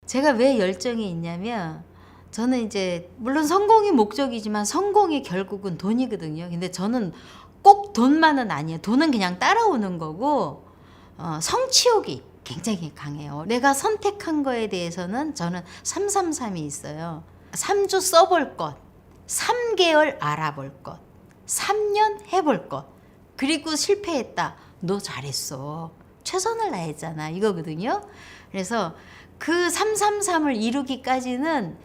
제가 왜 열정이 있냐면 저는 이제 물론 성공이 목적이지만 성공이 결국은 돈이거든요. 근데 저는 꼭 돈만은 아니에요. 돈은 그냥 따라오는 거고 성취욕이 굉장히 강해요. 내가 선택한 거에 대해서는 저는 333이 있어요. 3주 써볼 것, 3개월 알아볼 것, 3년 해볼 것, 그리고 실패했다. 너 잘했어. 최선을 다했잖아. 이거거든요. 그래서 그 333을 이루기까지는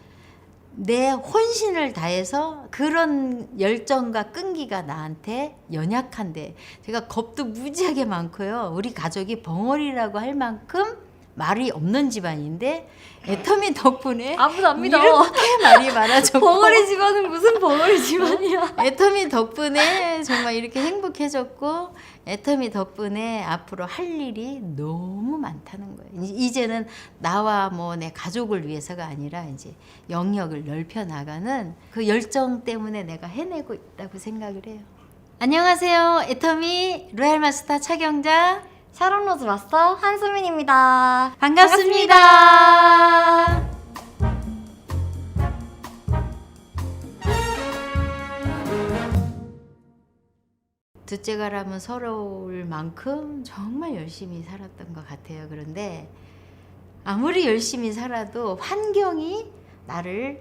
내 혼신을 다해서 그런 열정과 끈기가 나한테 연약한데 제가 겁도 무지하게 많고요. 우리 가족이 벙어리라고 할 만큼 말이 없는 집안인데 애터미 덕분에 아무도 안 믿어. 이렇게 말이 많아졌고 벙어리 집안은 무슨 벙어리 집안이야. 애터미 덕분에 정말 이렇게 행복해졌고 애터미 덕분에 앞으로 할 일이 너무 많다는 거예요. 이제는 나와 뭐 내 가족을 위해서가 아니라 이제 영역을 넓혀 나가는 그 열정 때문에 내가 해내고 있다고 생각을 해요. 안녕하세요. 애터미 로얄 마스터 차경자 샤론로즈 마스터 한수민입니다. 반갑습니다. 둘째가라면 서러울 만큼 정말 열심히 살았던 것 같아요. 그런데 아무리 열심히 살아도 환경이 나를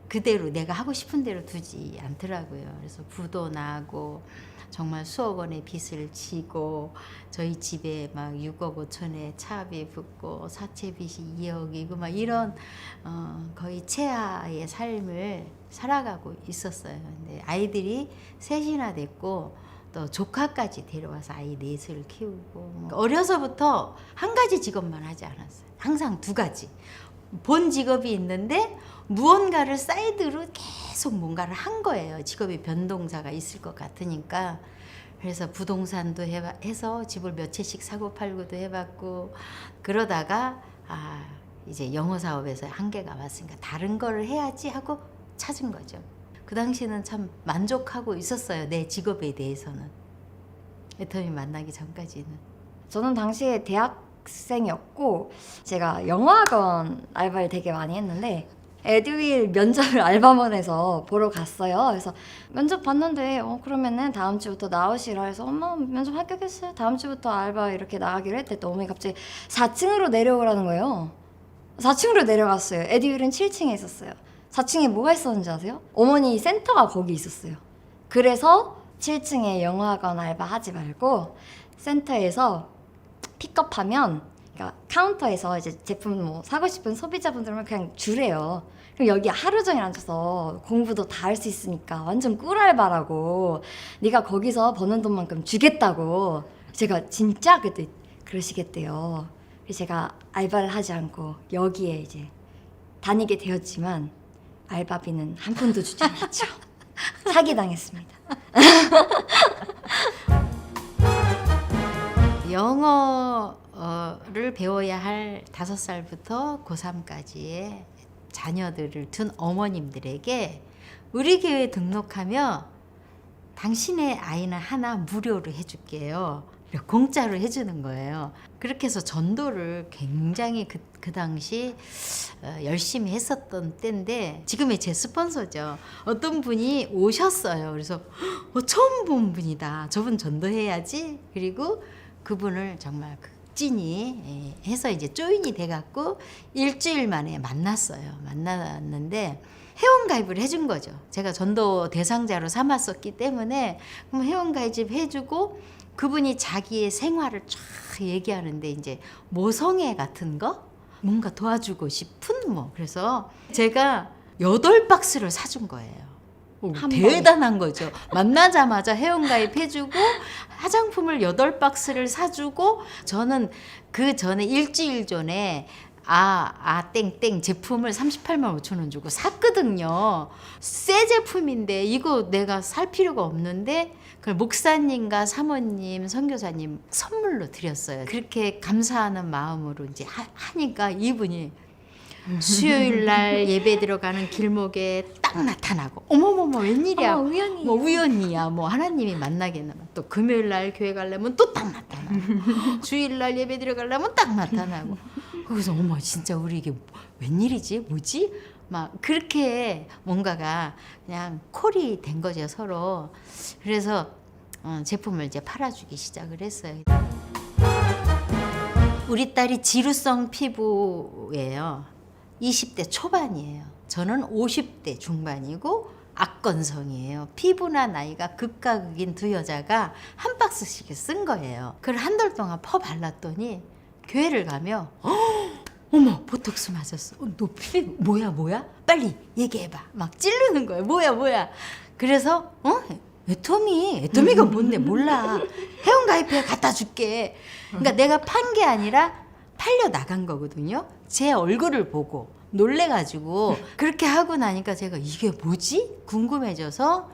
그대로 내가 하고 싶은 대로 두지 않더라고요. 그래서 부도 나고 정말 수억 원의 빚을 지고 저희 집에 막 6억 5천에 차압이 붙고 사채 빚이 2억이고 막 이런 거의 최하의 삶을 살아가고 있었어요. 근데 아이들이 셋이나 됐고 또 조카까지 데려와서 아이 넷을 키우고 어려서부터 한 가지 직업만 하지 않았어요. 항상 두 가지. 본 직업이 있는데 무언가를 사이드로 계속 뭔가를 한 거예요. 직업의 변동사가 있을 것 같으니까. 그래서 부동산도 해서 집을 몇 채씩 사고 팔고도 해봤고 그러다가 이제 영어 사업에서 한계가 왔으니까 다른 거를 해야지 하고 찾은 거죠. 그 당시에는 참 만족하고 있었어요. 내 직업에 대해서는. 애터미 만나기 전까지는. 저는 당시에 대학생이었고 제가 영어학원 알바를 되게 많이 했는데 에듀윌 면접을 알바몬에서 보러 갔어요. 그래서 면접 봤는데 그러면은 다음 주부터 나오시라 해서 엄마 면접 합격했어요. 다음 주부터 알바 이렇게 나가기로 했대. 또 어머니 갑자기 4층으로 내려오라는 거예요. 4층으로 내려갔어요. 에듀윌은 7층에 있었어요. 4층에 뭐가 있었는지 아세요? 어머니 센터가 거기 있었어요. 그래서 7층에 영어학원 알바 하지 말고 센터에서 픽업하면 그러니까 카운터에서 이제 제품 뭐 사고 싶은 소비자분들은 그냥 주래요. 그럼 여기 하루 종일 앉아서 공부도 다 할 수 있으니까 완전 꿀알바라고 네가 거기서 버는 돈만큼 주겠다고. 제가 진짜 그때 그러시겠대요. 그래서 제가 알바를 하지 않고 여기에 이제 다니게 되었지만 알바비는 한 푼도 주지 않았죠. 사기당했습니다. 영어를 배워야 할 5살부터 고3까지의 자녀들을 둔 어머님들에게 우리 교회 등록하면 당신의 아이는 하나 무료로 해줄게요. 공짜로 해주는 거예요. 그렇게 해서 전도를 굉장히 그 당시 열심히 했었던 때인데 지금의 제 스폰서죠. 어떤 분이 오셨어요. 그래서 처음 본 분이다. 저분 전도해야지. 그리고 그분을 정말 극진히 해서 이제 조인이 돼갖고 일주일 만에 만났어요. 만났는데 회원가입을 해준 거죠. 제가 전도 대상자로 삼았었기 때문에 그럼 회원가입 해주고 그분이 자기의 생활을 쫙 얘기하는데 이제 모성애 같은 거 뭔가 도와주고 싶은 뭐 그래서 제가 8박스를 사준 거예요. 대단한 거죠. 만나자마자 회원가입 해주고 화장품을 8박스를 사주고 저는 그 전에 일주일 전에 땡땡 제품을 38만 5천 원 주고 샀거든요. 새 제품인데 이거 내가 살 필요가 없는데 그걸 목사님과 사모님, 선교사님 선물로 드렸어요. 그렇게 감사하는 마음으로 이제 하니까 이분이 수요일 날 예배 들어가는 길목에 딱 나타나고 어머머머 웬일이야. 우연히. 뭐 우연이야. 뭐 하나님이 만나겠나. 또 금요일 날 교회 가려면 또 딱 나타나고 주일 날 예배 들어가려면 딱 나타나고 그래서 어머 진짜 우리 이게 웬일이지 뭐지 막 그렇게 뭔가가 그냥 콜이 된 거죠 서로. 그래서 제품을 이제 팔아주기 시작을 했어요. 우리 딸이 지루성 피부예요. 20대 초반이에요. 저는 50대 중반이고 악건성이에요. 피부나 나이가 극과 극인 두 여자가 한 박스씩 쓴 거예요. 그걸 한 달 동안 퍼 발랐더니 교회를 가면 어머 보톡스 맞았어. 너 피부 뭐야? 빨리 얘기해봐. 막 찌르는 거예요. 뭐야? 그래서 애터미가 뭔데 몰라. 회원가입해 갖다 줄게. 그러니까 내가 판 게 아니라 팔려 나간 거거든요. 제 얼굴을 보고 놀래가지고 그렇게 하고 나니까 제가 이게 뭐지? 궁금해져서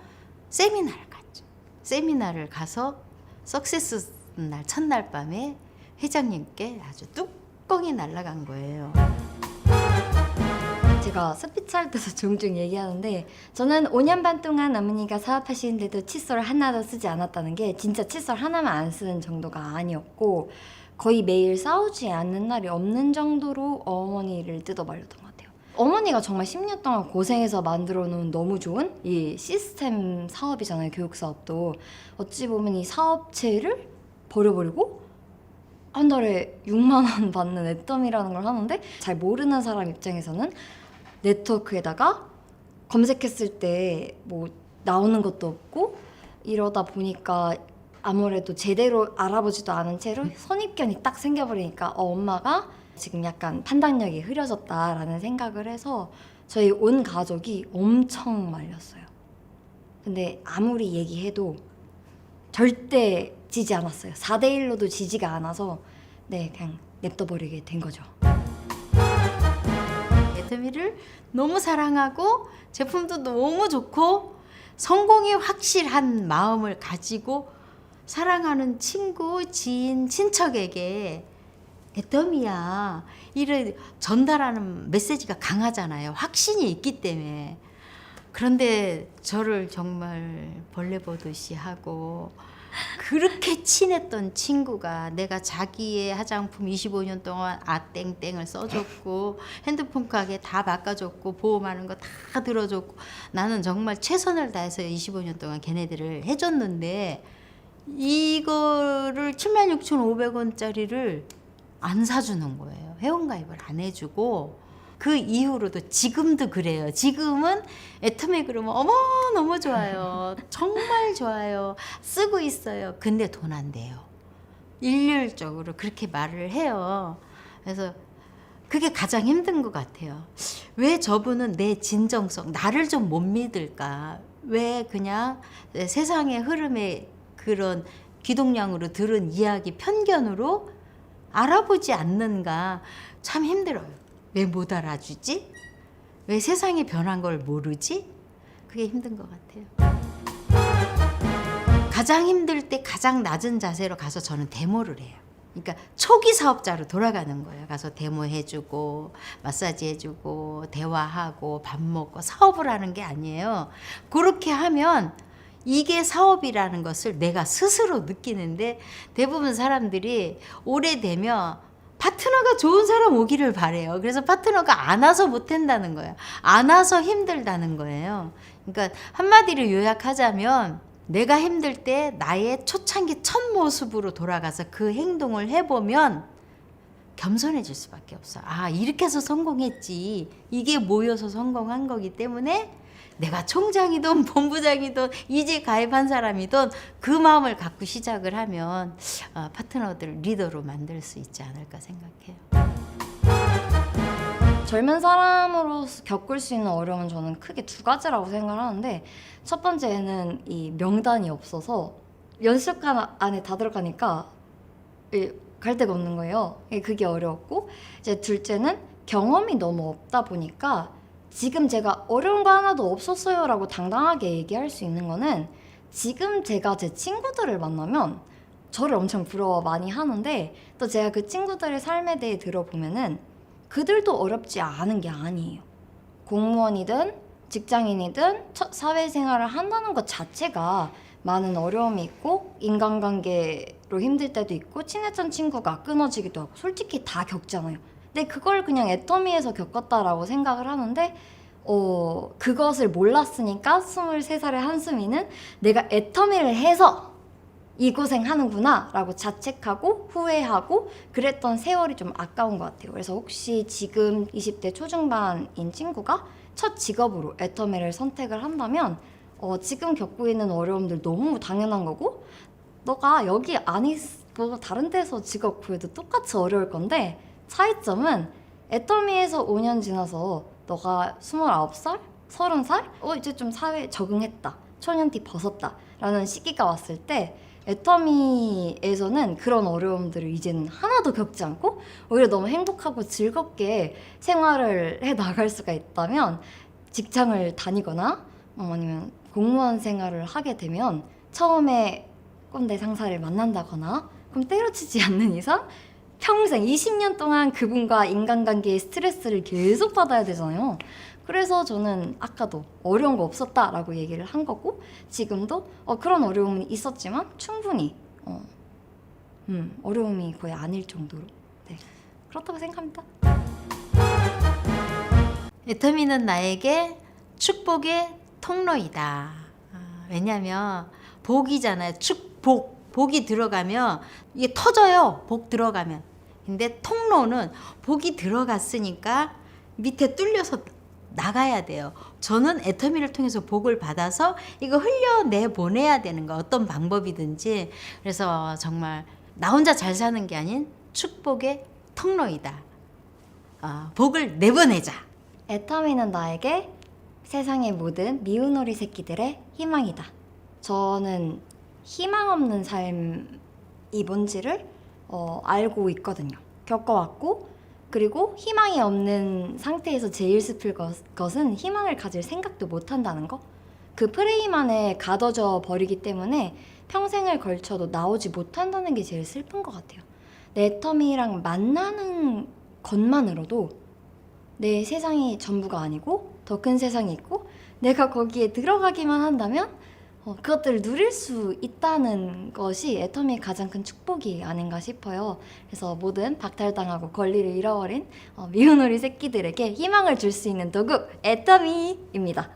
세미나를 갔죠. 세미나를 가서 석세스 날 첫날 밤에 회장님께 아주 뚜껑이 날아간 거예요. 제가 스피치 할 때도 종종 얘기하는데 저는 5년 반 동안 어머니가 사업하시는데도 칫솔 하나도 쓰지 않았다는 게 진짜 칫솔 하나만 안 쓰는 정도가 아니었고 거의 매일 싸우지 않는 날이 없는 정도로 어머니를 뜯어 말렸던 것 같아요. 어머니가 정말 10년 동안 고생해서 만들어 놓은 너무 좋은 이 시스템 사업이잖아요. 교육 사업도. 어찌 보면 이 사업체를 버려버리고 한 달에 6만 원 받는 애덤이라는 걸 하는데 잘 모르는 사람 입장에서는 네트워크에다가 검색했을 때 뭐 나오는 것도 없고 이러다 보니까 아무래도 제대로 알아보지도 않은 채로 선입견이 딱 생겨버리니까 엄마가 지금 약간 판단력이 흐려졌다라는 생각을 해서 저희 온 가족이 엄청 말렸어요. 근데 아무리 얘기해도 절대 지지 않았어요. 4대1로도 지지가 않아서 그냥 냅둬버리게 된 거죠. 애터미를 너무 사랑하고 제품도 너무 좋고 성공이 확실한 마음을 가지고 사랑하는 친구, 지인, 친척에게 애터미야 이를 전달하는 메시지가 강하잖아요. 확신이 있기 때문에. 그런데 저를 정말 벌레 보듯이 하고 그렇게 친했던 친구가 내가 자기의 화장품 25년 동안 아땡땡을 써줬고 핸드폰 가게 다 바꿔줬고 보험하는 거 다 들어줬고 나는 정말 최선을 다해서 25년 동안 걔네들을 해줬는데 이거를 76,500원짜리를 안 사주는 거예요. 회원가입을 안 해주고 그 이후로도 지금도 그래요. 지금은 애터미 그러면 어머 너무 좋아요. 정말 좋아요. 쓰고 있어요. 근데 돈 안 돼요. 일률적으로 그렇게 말을 해요. 그래서 그게 가장 힘든 것 같아요. 왜 저분은 내 진정성, 나를 좀 못 믿을까? 왜 그냥 세상의 흐름에 그런 귀동냥으로 들은 이야기 편견으로 알아보지 않는가? 참 힘들어요. 왜 못 알아주지? 왜 세상이 변한 걸 모르지? 그게 힘든 것 같아요. 가장 힘들 때 가장 낮은 자세로 가서 저는 데모를 해요. 그러니까 초기 사업자로 돌아가는 거예요. 가서 데모 해주고 마사지 해주고 대화하고 밥 먹고 사업을 하는 게 아니에요. 그렇게 하면 이게 사업이라는 것을 내가 스스로 느끼는데 대부분 사람들이 오래되면 파트너가 좋은 사람 오기를 바래요. 그래서 파트너가 안 와서 못한다는 거예요. 안 와서 힘들다는 거예요. 그러니까 한마디로 요약하자면 내가 힘들 때 나의 초창기 첫 모습으로 돌아가서 그 행동을 해보면 겸손해질 수밖에 없어. 아, 이렇게 해서 성공했지. 이게 모여서 성공한 거기 때문에 내가 총장이든 본부장이든 이제 가입한 사람이든 그 마음을 갖고 시작을 하면 파트너들을 리더로 만들 수 있지 않을까 생각해요. 젊은 사람으로서 겪을 수 있는 어려움은 저는 크게 두 가지라고 생각을 하는데 첫 번째는 이 명단이 없어서 연습관 안에 다 들어가니까 갈 데가 없는 거예요. 그게 어려웠고 이제 둘째는 경험이 너무 없다 보니까 지금 제가 어려운 거 하나도 없었어요 라고 당당하게 얘기할 수 있는 거는 지금 제가 제 친구들을 만나면 저를 엄청 부러워 많이 하는데 또 제가 그 친구들의 삶에 대해 들어보면은 그들도 어렵지 않은 게 아니에요. 공무원이든 직장인이든 사회생활을 한다는 것 자체가 많은 어려움이 있고 인간관계로 힘들 때도 있고 친했던 친구가 끊어지기도 하고 솔직히 다 겪잖아요. 근데 그걸 그냥 애터미에서 겪었다라고 생각을 하는데 그것을 몰랐으니까 23살의 한수미는 내가 애터미를 해서 이 고생하는구나 라고 자책하고 후회하고 그랬던 세월이 좀 아까운 것 같아요. 그래서 혹시 지금 20대 초중반인 친구가 첫 직업으로 애터미를 선택을 한다면 지금 겪고 있는 어려움들 너무 당연한 거고 너가 여기 안 있고 다른 데서 직업 구해도 똑같이 어려울 건데 차이점은 애터미에서 5년 지나서 너가 29살? 30살? 이제 좀 사회에 적응했다. 초년티 벗었다. 라는 시기가 왔을 때 애터미에서는 그런 어려움들을 이제는 하나도 겪지 않고 오히려 너무 행복하고 즐겁게 생활을 해 나갈 수가 있다면 직장을 다니거나 아니면 공무원 생활을 하게 되면 처음에 꼰대 상사를 만난다거나 그럼 때려치지 않는 이상 평생 20년 동안 그분과 인간관계에 스트레스를 계속 받아야 되잖아요. 그래서 저는 아까도 어려운 거 없었다라고 얘기를 한 거고 지금도 그런 어려움은 있었지만 충분히 어려움이 거의 아닐 정도로 네, 그렇다고 생각합니다. 애터미는 나에게 축복의 통로이다. 왜냐면 복이잖아요. 복이 들어가면 이게 터져요. 복 들어가면. 근데 통로는 복이 들어갔으니까 밑에 뚫려서 나가야 돼요. 저는 애터미를 통해서 복을 받아서 이거 흘려내 보내야 되는 거 어떤 방법이든지. 그래서 정말 나 혼자 잘 사는 게 아닌 축복의 통로이다. 복을 내보내자. 애터미는 나에게 세상의 모든 미운 오리 새끼들의 희망이다. 저는 희망 없는 삶이 뭔지를 알고 있거든요. 겪어왔고 그리고 희망이 없는 상태에서 제일 슬플 것은 희망을 가질 생각도 못 한다는 거. 그 프레임 안에 가둬져 버리기 때문에 평생을 걸쳐도 나오지 못한다는 게 제일 슬픈 것 같아요. 내 애터미랑 만나는 것만으로도 내 세상이 전부가 아니고 더 큰 세상이 있고 내가 거기에 들어가기만 한다면 그것들을 누릴 수 있다는 것이 애터미의 가장 큰 축복이 아닌가 싶어요. 그래서 모든 박탈당하고 권리를 잃어버린 미운 오리 새끼들에게 희망을 줄 수 있는 도구 애터미입니다.